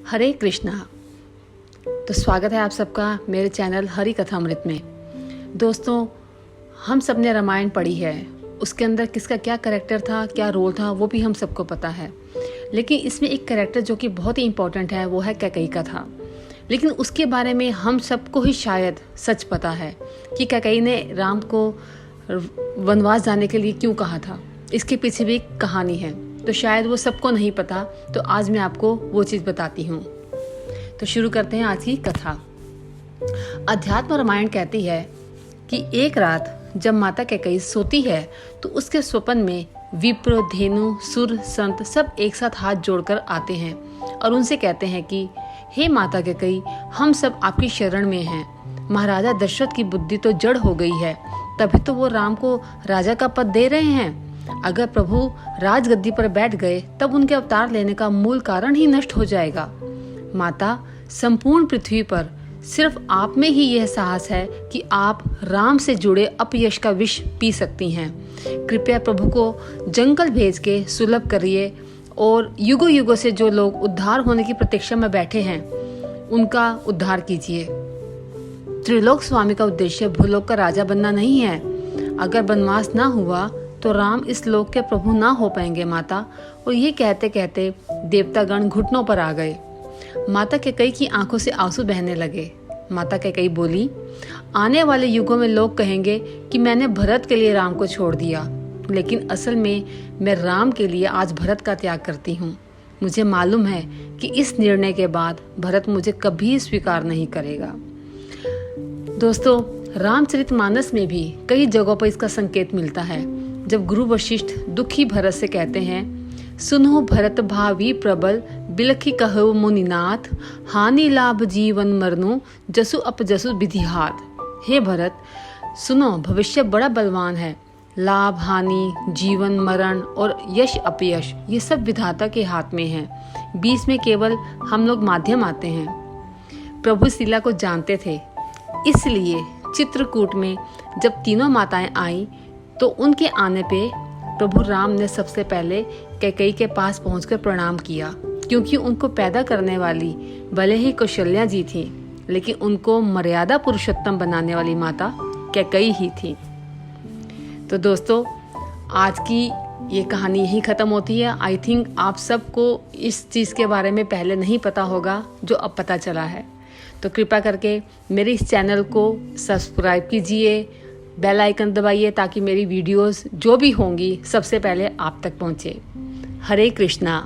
हरे कृष्णा। तो स्वागत है आप सबका मेरे चैनल हरि कथामृत में। दोस्तों, हम सब ने रामायण पढ़ी है। उसके अंदर किसका क्या कैरेक्टर था, क्या रोल था, वो भी हम सबको पता है। लेकिन इसमें एक कैरेक्टर जो कि बहुत ही इम्पोर्टेंट है, वो है कैकेयी का था। लेकिन उसके बारे में हम सबको ही शायद सच पता है कि कैकेयी ने राम को वनवास जाने के लिए क्यों कहा था। इसके पीछे भी एक कहानी है, तो शायद वो सबको नहीं पता। तो आज मैं आपको वो चीज़ बताती हूँ। तो शुरू करते हैं आज की कथा। अध्यात्म रामायण कहती है कि एक रात जब माता कैकेयी सोती है तो उसके स्वप्न में विप्र, धेनु, सुर, संत सब एक साथ हाथ जोड़कर आते हैं और उनसे कहते हैं कि हे माता कैकेयी, हम सब आपकी शरण में हैं। महाराजा दशरथ की बुद्धि तो जड़ हो गई है, तभी तो वो राम को राजा का पद दे रहे हैं। अगर प्रभु राजगद्दी पर बैठ गए तब उनके अवतार लेने का मूल कारण ही नष्ट हो जाएगा। माता, संपूर्ण पृथ्वी पर सिर्फ आप में ही यह साहस है कि आप राम से जुड़े अपयश का विष पी सकती हैं। कृपया प्रभु को जंगल भेज के सुलभ करिए और युगों युगों से जो लोग उद्धार होने की प्रतीक्षा में बैठे हैं उनका उद्धार कीजिए। त्रिलोक स्वामी का उद्देश्य भूलोक का राजा बनना नहीं है। अगर वनवास ना हुआ तो राम इस लोक के प्रभु ना हो पाएंगे माता। और ये कहते कहते देवतागण घुटनों पर आ गए। माता कैकेयी की आंखों से आंसू बहने लगे। माता कैकेयी बोली, आने वाले युगों में लोग कहेंगे कि मैंने भरत के लिए राम को छोड़ दिया, लेकिन असल में मैं राम के लिए आज भरत का त्याग करती हूँ। मुझे मालूम है कि इस निर्णय के बाद भरत मुझे कभी स्वीकार नहीं करेगा। दोस्तों, रामचरितमानस में भी कई जगहों पर इसका संकेत मिलता है। जब गुरु वशिष्ठ दुखी भरत से कहते हैं, सुनो भरत भावी प्रबल, बिलखी कहो मुनिनाथ, हानि लाभ जीवन मरनु, जसु अपजसु विधिहात। हे भरत, सुनो, भविष्य बड़ा बलवान है। लाभ हानि, जीवन मरण और यश अपयश ये सब विधाता के हाथ में है। बीच में केवल हम लोग माध्यम आते हैं। प्रभु लीला को जानते थे, इसलिए चित्रकूट में जब तीनों माताएं आईं तो उनके आने पे प्रभु राम ने सबसे पहले कैकेयी के पास पहुंचकर प्रणाम किया, क्योंकि उनको पैदा करने वाली भले ही कौशल्या जी थी, लेकिन उनको मर्यादा पुरुषोत्तम बनाने वाली माता कैकेयी ही थी। तो दोस्तों, आज की ये कहानी यहीं ख़त्म होती है। आई थिंक आप सबको इस चीज़ के बारे में पहले नहीं पता होगा जो अब पता चला है। तो कृपया करके मेरे इस चैनल को सब्सक्राइब कीजिए, बेल आइकन दबाइए, ताकि मेरी वीडियोस जो भी होंगी सबसे पहले आप तक पहुंचे। हरे कृष्णा।